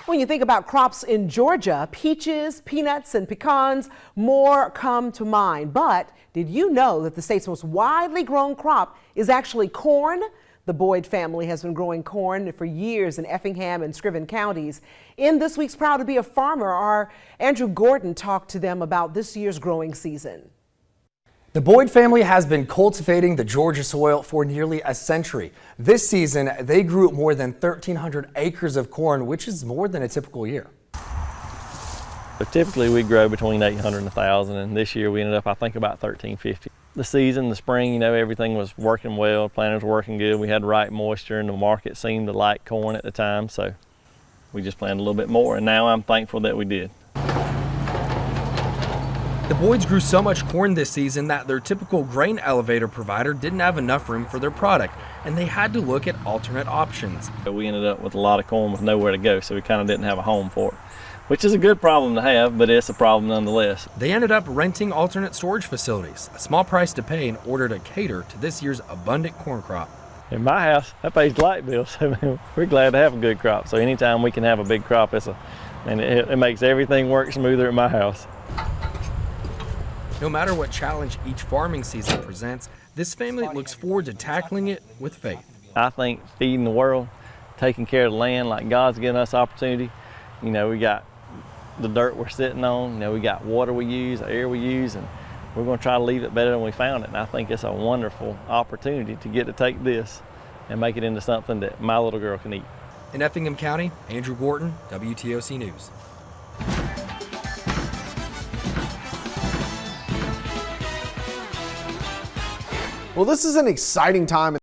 When you think about crops in Georgia, peaches, peanuts, and pecans, more come to mind. But did you know that the state's most widely grown crop is actually corn? The Boyd family has been growing corn for years in Effingham and Scriven counties. In this week's Proud to be a Farmer, our Andrew Gordon talked to them about this year's growing season. The Boyd family has been cultivating the Georgia soil for nearly a century. This season, they grew more than 1,300 acres of corn, which is more than a typical year. But typically we grow between 800 and 1,000, and this year we ended up, I think, about 1,350. The season, the spring, everything was working well, planters were working good. We had the right moisture, and the market seemed to like corn at the time, so we just planted a little bit more, and now I'm thankful that we did. The Boyds grew so much corn this season that their typical grain elevator provider didn't have enough room for their product, and they had to look at alternate options. We ended up with a lot of corn with nowhere to go, so we kind of didn't have a home for it, which is a good problem to have, but it's a problem nonetheless. They ended up renting alternate storage facilities, a small price to pay in order to cater to this year's abundant corn crop. In my house, I pay light bills, so we're glad to have a good crop. So anytime we can have a big crop, it makes everything work smoother at my house. No matter what challenge each farming season presents, this family looks forward to tackling it with faith. I think feeding the world, taking care of the land like God's given us opportunity. We got the dirt we're sitting on, we got water we use, air we use, and we're going to try to leave it better than we found it. And I think it's a wonderful opportunity to get to take this and make it into something that my little girl can eat. In Effingham County, Andrew Gordon, WTOC News. Well, this is an exciting time